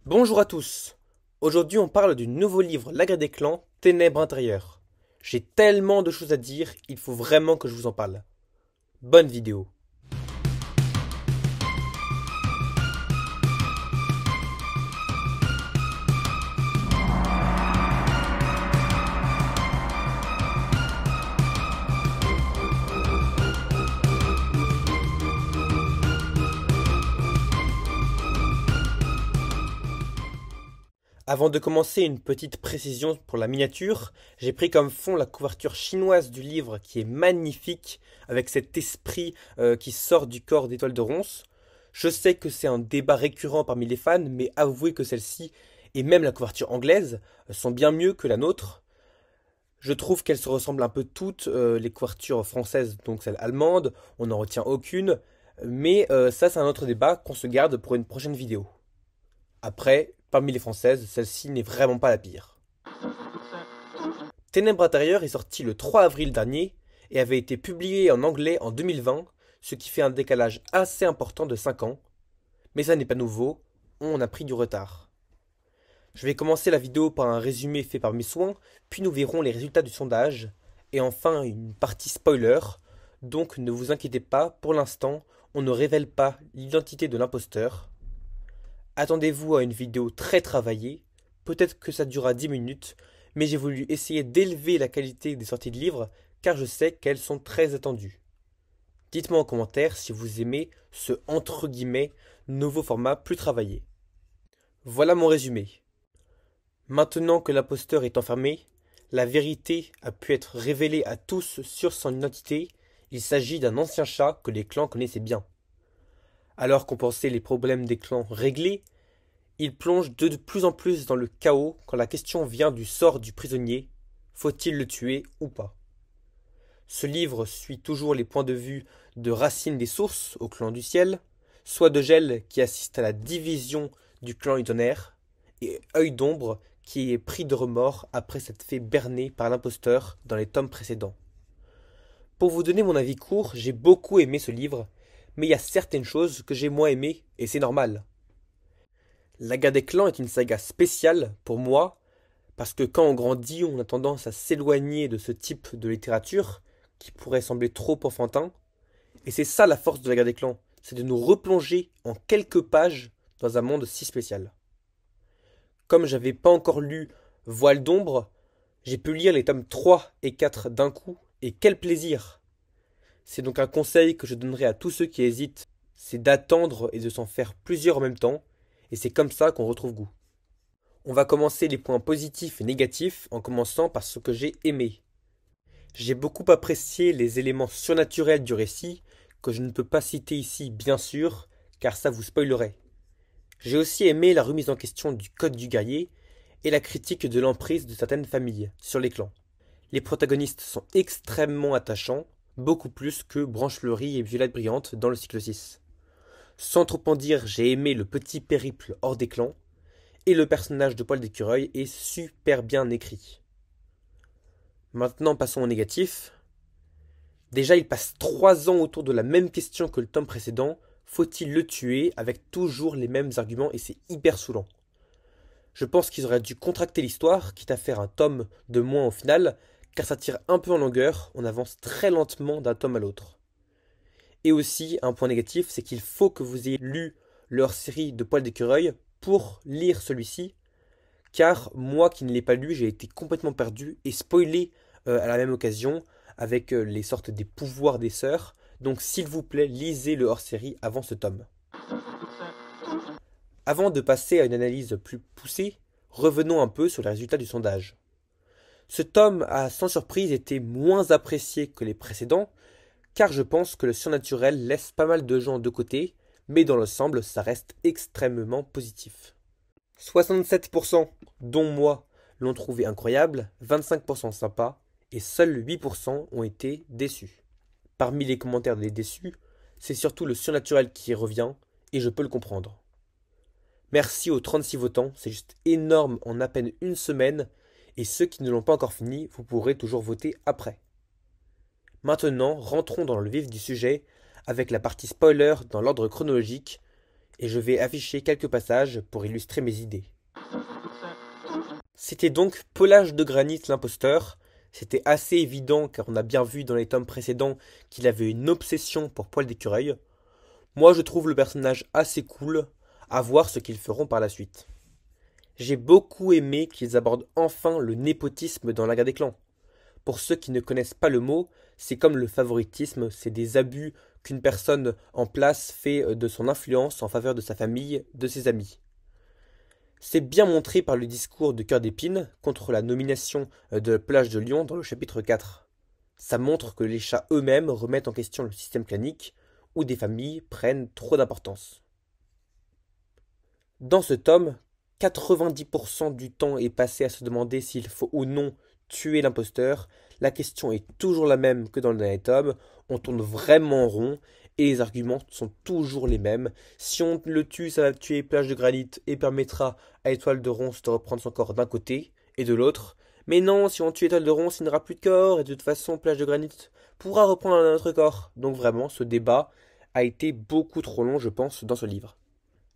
Bonjour à tous. Aujourd'hui, on parle du nouveau livre La Guerre des clans, Ténèbres intérieures. J'ai tellement de choses à dire, il faut vraiment que je vous en parle. Bonne vidéo. Avant de commencer, une petite précision pour la miniature. J'ai pris comme fond la couverture chinoise du livre qui est magnifique, avec cet esprit qui sort du corps d'Étoile de Ronce. Je sais que c'est un débat récurrent parmi les fans, mais avouez que celle-ci, et même la couverture anglaise, sont bien mieux que la nôtre. Je trouve qu'elles se ressemblent un peu toutes, les couvertures françaises, donc celle allemande, on n'en retient aucune, mais ça c'est un autre débat qu'on se garde pour une prochaine vidéo. Après, parmi les françaises, celle-ci n'est vraiment pas la pire. Ténèbres intérieures est sorti le 3 avril dernier et avait été publié en anglais en 2020, ce qui fait un décalage assez important de 5 ans. Mais ça n'est pas nouveau, on a pris du retard. Je vais commencer la vidéo par un résumé fait par mes soins, puis nous verrons les résultats du sondage, et enfin une partie spoiler, donc ne vous inquiétez pas, pour l'instant, on ne révèle pas l'identité de l'imposteur. Attendez-vous à une vidéo très travaillée, peut-être que ça durera 10 minutes, mais j'ai voulu essayer d'élever la qualité des sorties de livres, car je sais qu'elles sont très attendues. Dites-moi en commentaire si vous aimez ce entre guillemets nouveau format plus travaillé. Voilà mon résumé. Maintenant que l'imposteur est enfermé, la vérité a pu être révélée à tous sur son identité. Il s'agit d'un ancien chat que les clans connaissaient bien. Alors qu'on pensait les problèmes des clans réglés, il plonge de plus en plus dans le chaos quand la question vient du sort du prisonnier. Faut-il le tuer ou pas? Ce livre suit toujours les points de vue de Racine des Sources au clan du ciel, soit de Gel qui assiste à la division du clan du tonnerre, et Œil d'ombre qui est pris de remords après s'être fait berner par l'imposteur dans les tomes précédents. Pour vous donner mon avis court, j'ai beaucoup aimé ce livre, mais il y a certaines choses que j'ai moins aimées, et c'est normal. La guerre des clans est une saga spéciale pour moi, parce que quand on grandit, on a tendance à s'éloigner de ce type de littérature, qui pourrait sembler trop enfantin, et c'est ça la force de la guerre des clans, c'est de nous replonger en quelques pages dans un monde si spécial. Comme j'avais pas encore lu Voile d'ombre, j'ai pu lire les tomes 3 et 4 d'un coup, et quel plaisir! C'est donc un conseil que je donnerai à tous ceux qui hésitent, c'est d'attendre et de s'en faire plusieurs en même temps, et c'est comme ça qu'on retrouve goût. On va commencer les points positifs et négatifs en commençant par ce que j'ai aimé. J'ai beaucoup apprécié les éléments surnaturels du récit, que je ne peux pas citer ici bien sûr, car ça vous spoilerait. J'ai aussi aimé la remise en question du code du guerrier et la critique de l'emprise de certaines familles sur les clans. Les protagonistes sont extrêmement attachants, beaucoup plus que Branche-Fleurie et Violette Brillante dans le cycle 6. Sans trop en dire, j'ai aimé le petit périple hors des clans, et le personnage de Poil d'écureuil est super bien écrit. Maintenant passons au négatif. Déjà il passe 3 ans autour de la même question que le tome précédent, faut-il le tuer avec toujours les mêmes arguments et c'est hyper saoulant. Je pense qu'ils auraient dû contracter l'histoire, quitte à faire un tome de moins au final, car ça tire un peu en longueur, on avance très lentement d'un tome à l'autre. Et aussi, un point négatif, c'est qu'il faut que vous ayez lu leur série de Poil d'écureuil pour lire celui-ci, car moi qui ne l'ai pas lu, j'ai été complètement perdu et spoilé à la même occasion avec les sortes des pouvoirs des sœurs. Donc s'il vous plaît, lisez le hors-série avant ce tome. Avant de passer à une analyse plus poussée, revenons un peu sur les résultats du sondage. Ce tome a sans surprise été moins apprécié que les précédents, car je pense que le surnaturel laisse pas mal de gens de côté, mais dans l'ensemble ça reste extrêmement positif. 67%, dont moi, l'ont trouvé incroyable, 25% sympa, et seuls 8% ont été déçus. Parmi les commentaires des déçus, c'est surtout le surnaturel qui revient, et je peux le comprendre. Merci aux 36 votants, c'est juste énorme en à peine une semaine, et ceux qui ne l'ont pas encore fini, vous pourrez toujours voter après. Maintenant, rentrons dans le vif du sujet, avec la partie spoiler dans l'ordre chronologique, et je vais afficher quelques passages pour illustrer mes idées. C'était donc Pelage de Granit l'imposteur. C'était assez évident car on a bien vu dans les tomes précédents qu'il avait une obsession pour Poil d'écureuil. Moi je trouve le personnage assez cool, à voir ce qu'ils feront par la suite. J'ai beaucoup aimé qu'ils abordent enfin le népotisme dans la guerre des clans. Pour ceux qui ne connaissent pas le mot, c'est comme le favoritisme, c'est des abus qu'une personne en place fait de son influence en faveur de sa famille, de ses amis. C'est bien montré par le discours de Cœur d'Épine contre la nomination de Pelage de Lion dans le chapitre 4. Ça montre que les chats eux-mêmes remettent en question le système clanique, où des familles prennent trop d'importance. Dans ce tome, 90% du temps est passé à se demander s'il faut ou non tuer l'imposteur. La question est toujours la même que dans le dernier tome, on tourne vraiment en rond et les arguments sont toujours les mêmes. Si on le tue, ça va tuer Pelage de Granit et permettra à Étoile de Ronce de reprendre son corps d'un côté et de l'autre. Mais non, si on tue Étoile de Ronce, il n'aura plus de corps et de toute façon Pelage de Granit pourra reprendre un autre corps. Donc vraiment, ce débat a été beaucoup trop long, je pense, dans ce livre.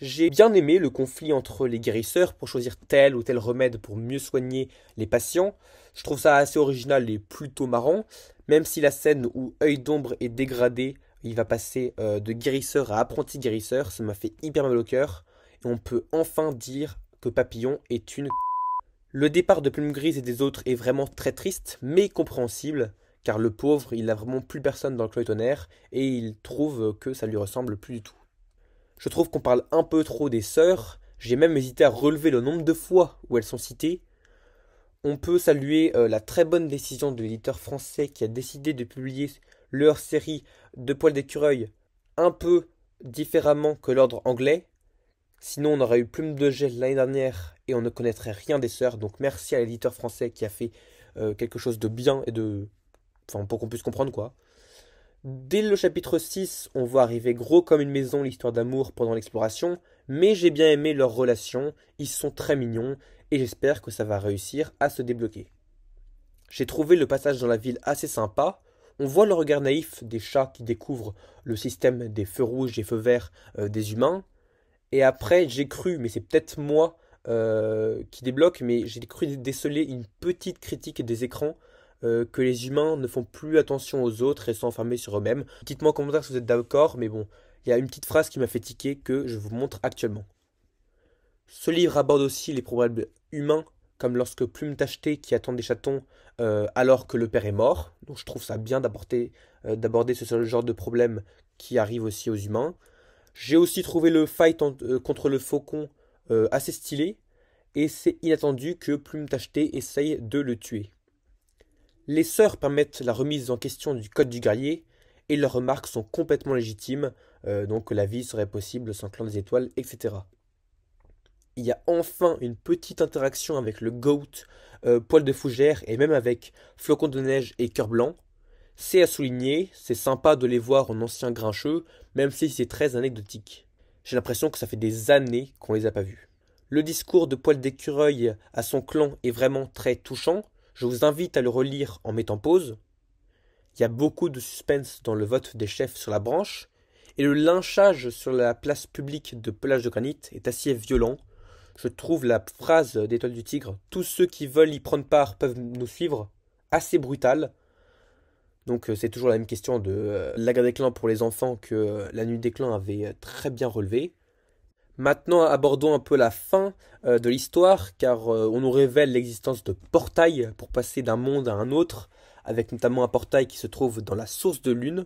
J'ai bien aimé le conflit entre les guérisseurs pour choisir tel ou tel remède pour mieux soigner les patients. Je trouve ça assez original et plutôt marrant, même si la scène où Œil d'Ombre est dégradé, il va passer de guérisseur à apprenti guérisseur, ça m'a fait hyper mal au cœur. Et on peut enfin dire que Papillon est une... Le départ de Plume Grise et des autres est vraiment très triste, mais compréhensible, car le pauvre, il n'a vraiment plus personne dans le clan tonnerre, et il trouve que ça lui ressemble plus du tout. Je trouve qu'on parle un peu trop des sœurs, j'ai même hésité à relever le nombre de fois où elles sont citées. On peut saluer la très bonne décision de l'éditeur français qui a décidé de publier leur série de Poil d'écureuil un peu différemment que l'ordre anglais. Sinon, on aurait eu Plume de Gel l'année dernière et on ne connaîtrait rien des sœurs. Donc merci à l'éditeur français qui a fait quelque chose de bien et de... Enfin, pour qu'on puisse comprendre quoi. Dès le chapitre 6, on voit arriver gros comme une maison l'histoire d'amour pendant l'exploration, mais j'ai bien aimé leurs relations, ils sont très mignons, et j'espère que ça va réussir à se débloquer. J'ai trouvé le passage dans la ville assez sympa, on voit le regard naïf des chats qui découvrent le système des feux rouges et feux verts des humains, et après j'ai cru, mais c'est peut-être moi qui débloque, mais j'ai cru déceler une petite critique des écrans, que les humains ne font plus attention aux autres et sont enfermés sur eux-mêmes. Dites-moi en commentaire si vous êtes d'accord, mais bon, il y a une petite phrase qui m'a fait tiquer que je vous montre actuellement. Ce livre aborde aussi les problèmes humains, comme lorsque Plume Tachetée qui attend des chatons alors que le père est mort. Donc je trouve ça bien d'aborder ce genre de problème qui arrive aussi aux humains. J'ai aussi trouvé le fight contre le faucon assez stylé, et c'est inattendu que Plume Tachetée essaye de le tuer. Les sœurs permettent la remise en question du code du guerrier, et leurs remarques sont complètement légitimes, donc que la vie serait possible sans clan des étoiles, etc. Il y a enfin une petite interaction avec le Goat, Poil de Fougère, et même avec Flocon de Neige et Cœur Blanc. C'est à souligner, c'est sympa de les voir en anciens grincheux, même si c'est très anecdotique. J'ai l'impression que ça fait des années qu'on les a pas vus. Le discours de Poil d'écureuil à son clan est vraiment très touchant. Je vous invite à le relire en mettant pause. Il y a beaucoup de suspense dans le vote des chefs sur la branche, et le lynchage sur la place publique de Pelage de Granit est assez violent. Je trouve la phrase d'Étoile du Tigre « Tous ceux qui veulent y prendre part peuvent nous suivre » assez brutale. Donc c'est toujours la même question de la guerre des clans pour les enfants que la nuit des clans avait très bien relevé. Maintenant, abordons un peu la fin de l'histoire, car on nous révèle l'existence de portails pour passer d'un monde à un autre, avec notamment un portail qui se trouve dans la source de lune.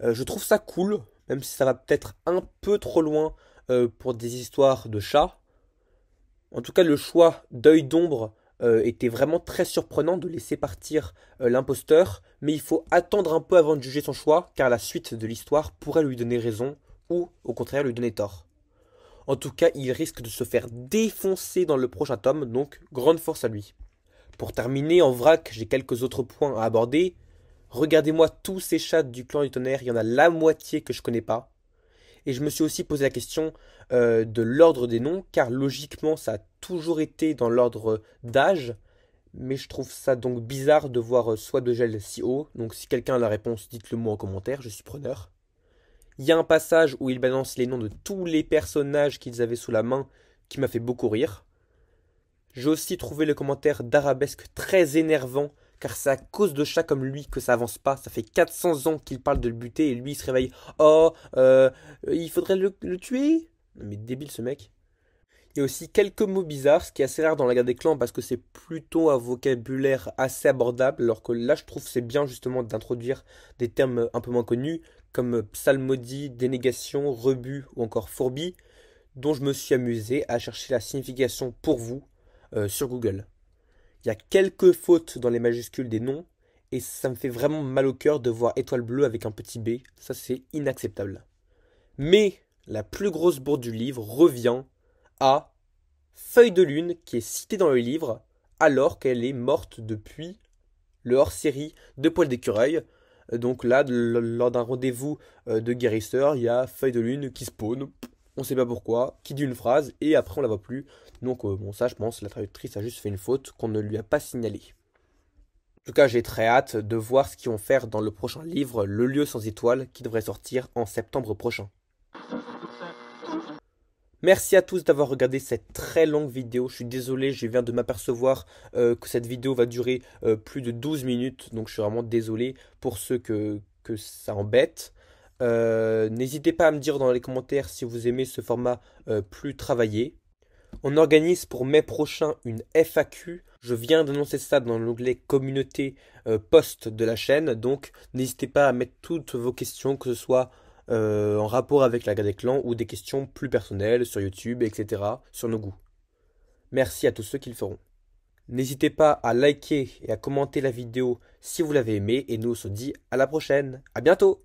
Je trouve ça cool, même si ça va peut-être un peu trop loin pour des histoires de chats. En tout cas, le choix d'Œil d'Ombre était vraiment très surprenant de laisser partir l'imposteur, mais il faut attendre un peu avant de juger son choix, car la suite de l'histoire pourrait lui donner raison, ou au contraire lui donner tort. En tout cas, il risque de se faire défoncer dans le prochain tome, donc grande force à lui. Pour terminer, en vrac, j'ai quelques autres points à aborder. Regardez-moi tous ces chats du clan du tonnerre, il y en a la moitié que je connais pas. Et je me suis aussi posé la question de l'ordre des noms, car logiquement ça a toujours été dans l'ordre d'âge, mais je trouve ça donc bizarre de voir Soie de Gel si haut, donc si quelqu'un a la réponse, dites-le moi en commentaire, je suis preneur. Il y a un passage où il balance les noms de tous les personnages qu'ils avaient sous la main qui m'a fait beaucoup rire. J'ai aussi trouvé le commentaire d'Arabesque très énervant, car c'est à cause de chats comme lui que ça avance pas. Ça fait 400 ans qu'il parle de le buter et lui il se réveille. Oh, il faudrait le tuer? Non mais débile ce mec. Il y a aussi quelques mots bizarres, ce qui est assez rare dans la guerre des clans parce que c'est plutôt un vocabulaire assez abordable, alors que là je trouve c'est bien justement d'introduire des termes un peu moins connus, comme psalmodie, dénégation, rebut ou encore fourbi, dont je me suis amusé à chercher la signification pour vous sur Google. Il y a quelques fautes dans les majuscules des noms, et ça me fait vraiment mal au cœur de voir étoile bleue avec un petit b, ça c'est inacceptable. Mais la plus grosse bourde du livre revient à Feuille de Lune qui est citée dans le livre alors qu'elle est morte depuis le hors-série de Poil d'écureuil. Donc là, lors d'un rendez-vous de guérisseur, il y a Feuille de Lune qui spawn, on sait pas pourquoi, qui dit une phrase et après on la voit plus. Donc bon ça je pense la traductrice a juste fait une faute qu'on ne lui a pas signalée. En tout cas j'ai très hâte de voir ce qu'ils vont faire dans le prochain livre, Le lieu sans étoiles, qui devrait sortir en septembre prochain. Merci à tous d'avoir regardé cette très longue vidéo. Je suis désolé, je viens de m'apercevoir que cette vidéo va durer plus de 12 minutes. Donc je suis vraiment désolé pour ceux que ça embête. N'hésitez pas à me dire dans les commentaires si vous aimez ce format plus travaillé. On organise pour mai prochain une FAQ. Je viens d'annoncer ça dans l'onglet communauté post de la chaîne. Donc n'hésitez pas à mettre toutes vos questions, que ce soit en rapport avec la guerre des clans ou des questions plus personnelles sur YouTube, etc. sur nos goûts. Merci à tous ceux qui le feront. N'hésitez pas à liker et à commenter la vidéo si vous l'avez aimée et nous on se dit à la prochaine. À bientôt!